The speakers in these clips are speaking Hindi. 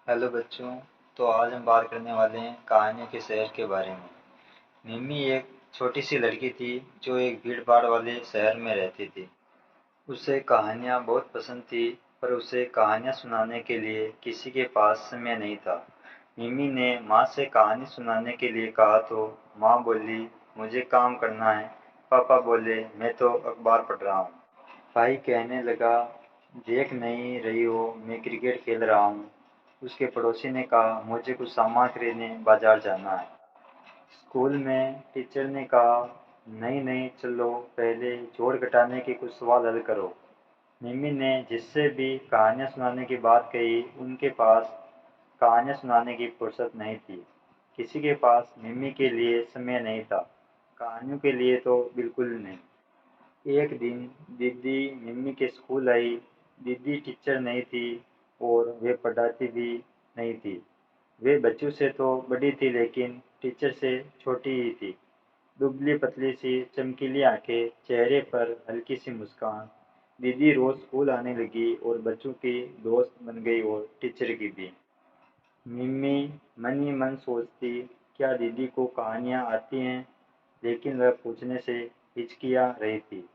हेलो बच्चों। तो आज हम बात करने वाले हैं कहानियों के शहर के बारे में। मिमी एक छोटी सी लड़की थी जो एक भीड़ भाड़ वाले शहर में रहती थी। उसे कहानियाँ बहुत पसंद थी, पर उसे कहानियाँ सुनाने के लिए किसी के पास समय नहीं था। मिमी ने माँ से कहानी सुनाने के लिए कहा तो माँ बोली, मुझे काम करना है। पापा बोले, मैं तो अखबार पढ़ रहा हूँ। भाई कहने लगा, देख नहीं रही हो मैं क्रिकेट खेल रहा हूँ। उसके पड़ोसी ने कहा, मुझे कुछ सामान खरीदने बाजार जाना है। स्कूल में टीचर ने कहा, नहीं नहीं चलो पहले जोड़ घटाने के कुछ सवाल हल करो। मिमी ने जिससे भी कहानियाँ सुनाने की बात कही उनके पास कहानियाँ सुनाने की फुर्सत नहीं थी। किसी के पास मिमी के लिए समय नहीं था, कहानियों के लिए तो बिल्कुल नहीं। एक दिन दीदी मिमी के स्कूल आई। दीदी टीचर नहीं थी और वे पढ़ाती भी नहीं थी। वे बच्चों से तो बड़ी थी लेकिन टीचर से छोटी ही थी। दुबली पतली सी चमकीली आंखें, चेहरे पर हल्की सी मुस्कान। दीदी रोज स्कूल आने लगी और बच्चों की दोस्त बन गई और टीचर की भी। मिमी मन ही मन सोचती, क्या दीदी को कहानियाँ आती हैं, लेकिन वह पूछने से हिचकिया रही थी।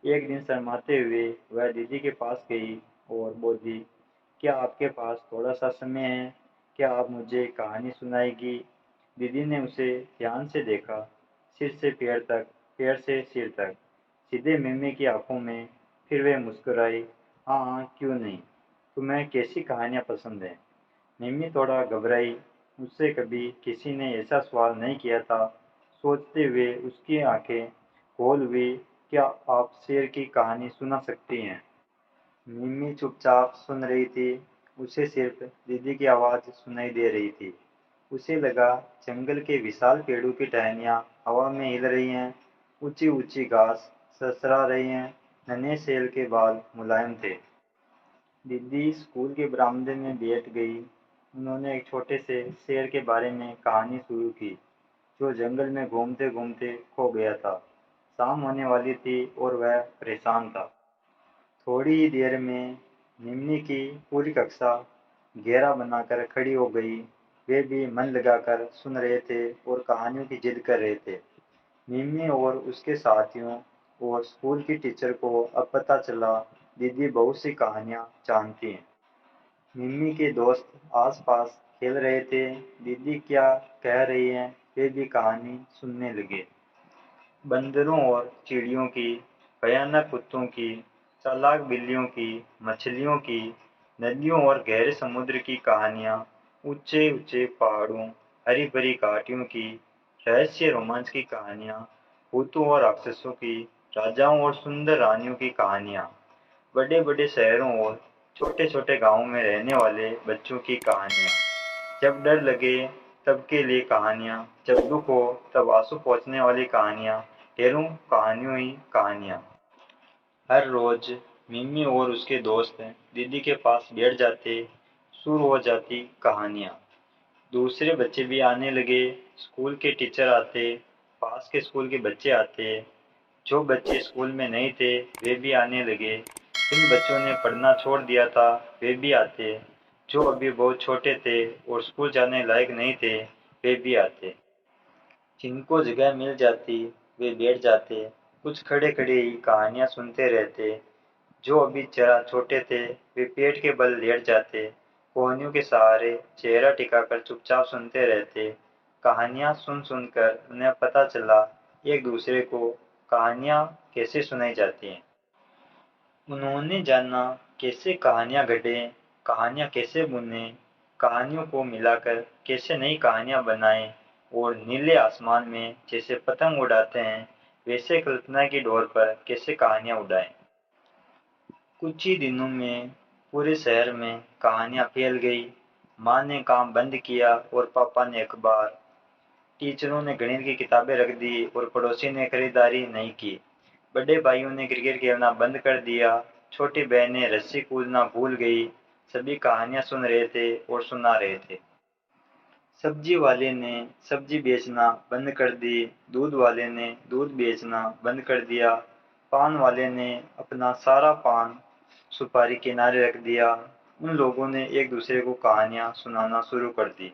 एक दिन शर्माते हुए वह दीदी के पास गई और बोली, क्या आपके पास थोड़ा सा समय है? क्या आप मुझे कहानी सुनाएगी? दीदी ने उसे ध्यान से देखा, सिर से पैर तक, पैर से सिर तक, सीधे मिमी की आंखों में। फिर वे मुस्कुराई, हाँ हाँ क्यों नहीं, तुम्हें कैसी कहानियाँ पसंद है? मिमी थोड़ा घबराई, मुझसे कभी किसी ने ऐसा सवाल नहीं किया था। सोचते हुए उसकी आंखें गोल हुई, क्या आप शेर की कहानी सुना सकती हैं? मिमी चुपचाप सुन रही थी। उसे सिर्फ दीदी की आवाज़ सुनाई दे रही थी। उसे लगा जंगल के विशाल पेड़ों की टहनियाँ हवा में हिल रही हैं, ऊंची ऊंची घास सरसरा रही हैं, नन्हे सेल के बाल मुलायम थे। दीदी स्कूल के बरामदे में बैठ गई। उन्होंने एक छोटे से शेर के बारे में कहानी शुरू की, जो जंगल में घूमते घूमते खो गया था। शाम होने वाली थी और वह परेशान था। थोड़ी ही देर में निम्नी की पूरी कक्षा घेरा बनाकर खड़ी हो गई। वे भी मन लगाकर सुन रहे थे और कहानियों की जिद कर रहे थे। निम्मी और उसके साथियों और स्कूल की टीचर को अब पता चला, दीदी बहुत सी कहानियाँ जानती हैं। मिम्मी के दोस्त आस-पास खेल रहे थे। दीदी क्या कह रही हैं वे भी कहानी सुनने लगे। बंदरों और चिड़ियों की, भयानक कुत्तों की, चालाक बिल्लियों की, मछलियों की, नदियों और गहरे समुद्र की कहानियाँ, ऊंचे ऊंचे पहाड़ों, हरी भरी घाटियों की, रहस्य रोमांच की कहानियाँ, भूतों और राक्षसों की, राजाओं और सुंदर रानियों की कहानियाँ, बड़े बड़े शहरों और छोटे छोटे गांवों में रहने वाले बच्चों की कहानियाँ। जब डर लगे तब के लिए कहानियाँ, जब दुख हो तब आंसू पोंछने वाली कहानियाँ, ढेरों कहानियों ही कहानियाँ। हर रोज मिमी और उसके दोस्त दीदी के पास बैठ जाते, शुरू हो जाती कहानियाँ। दूसरे बच्चे भी आने लगे, स्कूल के टीचर आते, पास के स्कूल के बच्चे आते, जो बच्चे स्कूल में नहीं थे वे भी आने लगे। जिन बच्चों ने पढ़ना छोड़ दिया था वे भी आते, जो अभी बहुत छोटे थे और स्कूल जाने लायक नहीं थे वे भी आते। जिनको जगह मिल जाती वे बैठ जाते, कुछ खड़े खड़े ही कहानियाँ सुनते रहते। जो अभी जरा छोटे थे वे पेट के बल लेट जाते, कोहनियों के सहारे चेहरा टिकाकर चुपचाप सुनते रहते। कहानियाँ सुन सुनकर उन्हें पता चला एक दूसरे को कहानियाँ कैसे सुनाई जाती हैं। उन्होंने जाना कैसे कहानियाँ गढ़ें, कहानियाँ कैसे बुनें, कहानियों को मिलाकर कैसे नई कहानियाँ बनाएं और नीले आसमान में जैसे पतंग उड़ाते हैं वैसे कल्पना की डोर पर कैसे कहानियाँ उड़ाएं। कुछ ही दिनों में पूरे शहर में कहानियाँ फैल गई। माँ ने काम बंद किया और पापा ने अखबार। टीचरों ने गणित की किताबें रख दी और पड़ोसी ने खरीदारी नहीं की। बड़े भाइयों ने क्रिकेट खेलना बंद कर दिया। छोटी बहनें रस्सी कूदना भूल गई। सभी कहानियाँ सुन रहे थे और सुना रहे थे। सब्जी वाले ने सब्जी बेचना बंद कर दी। दूध वाले ने दूध बेचना बंद कर दिया। पान वाले ने अपना सारा पान सुपारी किनारे रख दिया। उन लोगों ने एक दूसरे को कहानियां सुनाना शुरू कर दी।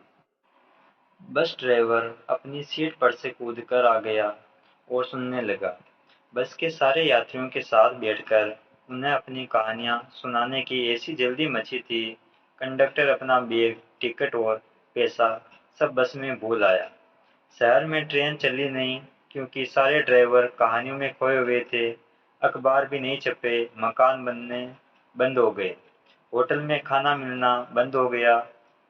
बस ड्राइवर अपनी सीट पर से कूदकर आ गया और सुनने लगा। बस के सारे यात्रियों के साथ बैठकर उन्हें अपनी कहानियां सुनाने की ऐसी जल्दी मची थी, कंडक्टर अपना बैग, टिकट और पैसा सब बस में भूल आया। शहर में ट्रेन चली नहीं, क्योंकि सारे ड्राइवर कहानियों में खोए हुए थे। अखबार भी नहीं छपे, मकान बनने बंद हो गए, होटल में खाना मिलना बंद हो गया,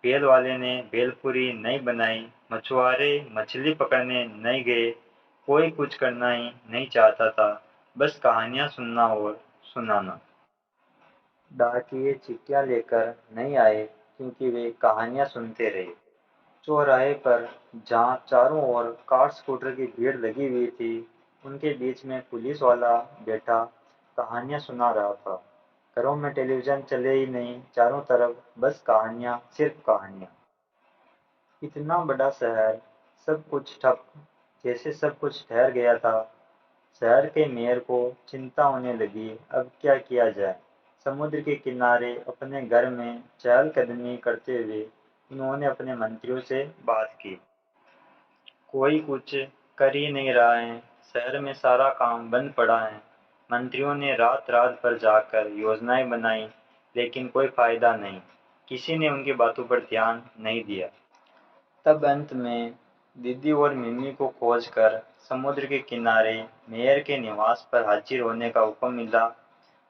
भेल वाले ने भेलपूरी नहीं बनाई, मछुआरे मछली पकड़ने नहीं गए, कोई कुछ करना ही नहीं चाहता था, बस कहानियां सुनना और सुनाना। डाकिये चिट्ठियां लेकर नहीं आए, क्योंकि वे कहानियां सुनते रहे। चौराहे पर जहां चारों ओर कार स्कूटर की भीड़ लगी हुई थी, उनके बीच में पुलिस वाला बैठा कहानियां सुना रहा था। घरों में टेलीविजन चले ही नहीं, चारों तरफ बस कहानियां, सिर्फ कहानियां। इतना बड़ा शहर, सब कुछ ठप, जैसे सब कुछ ठहर गया था। शहर के मेयर को चिंता होने लगी, अब क्या किया जाए। समुद्र के किनारे अपने घर में चहलकदमी करते हुए उन्होंने अपने मंत्रियों से बात की। कोई कुछ कर ही नहीं रहा है, शहर में सारा काम बंद पड़ा है। मंत्रियों ने रात रात भर जाकर योजनाएं बनाई, लेकिन कोई फायदा नहीं, किसी ने उनकी बातों पर ध्यान नहीं दिया। तब अंत में दीदी और मिमी को खोजकर समुद्र के किनारे मेयर के निवास पर हाजिर होने का हुक्म मिला।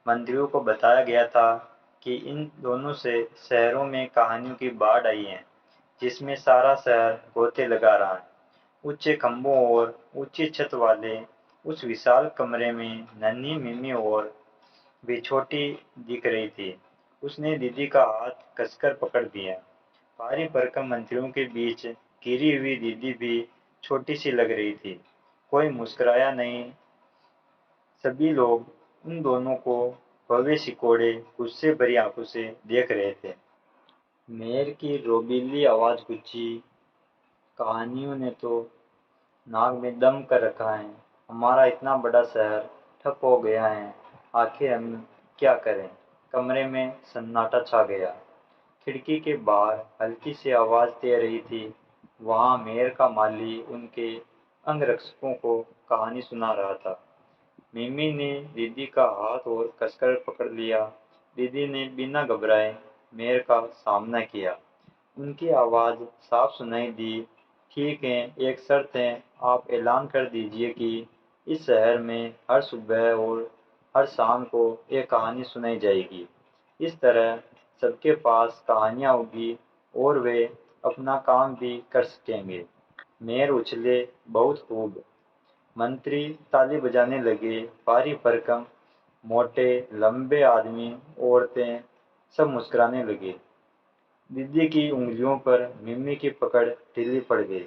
मंत्रियों को बताया गया था कि इन दोनों से शहरों में कहानियों की बाढ़ आई है, जिसमें सारा शहर गोते लगा रहा है। ऊंचे खंभों और ऊंची छत वाले उस विशाल कमरे में नन्ही मिमी और भी छोटी दिख रही थी। उसने दीदी का हाथ कसकर पकड़ दिया। भारी भरकम मंत्रियों के बीच गिरी हुई दीदी भी छोटी सी लग रही थी। कोई मुस्कुराया नहीं। सभी लोग उन दोनों को भव्य सिकोड़े, गुस्से भरी आंखों से देख रहे थे। मेयर की रोबीली आवाज गूंजी, कहानियों ने तो नाक में दम कर रखा है। हमारा इतना बड़ा शहर ठप हो गया है, आखिर हम क्या करें। कमरे में सन्नाटा छा गया। खिड़की के बाहर हल्की सी आवाज दे रही थी। वहां मेयर का माली उनके अंगरक्षकों को कहानी सुना रहा था। मिमी ने दीदी का हाथ और कसकर पकड़ लिया। दीदी ने बिना घबराए मेयर का सामना किया। उनकी आवाज साफ सुनाई दी, ठीक है, एक शर्त है, आप ऐलान कर दीजिए कि इस शहर में हर सुबह और हर शाम को एक कहानी सुनाई जाएगी। इस तरह सबके पास कहानियां होगी और वे अपना काम भी कर सकेंगे। मेयर उछले, बहुत खूब। मंत्री ताली बजाने लगे। भारी भरकम, मोटे, लंबे आदमी, औरतें सब मुस्कुराने लगे। दीदी की उंगलियों पर मिमी की पकड़ ढीली पड़ गई।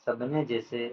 सबने जैसे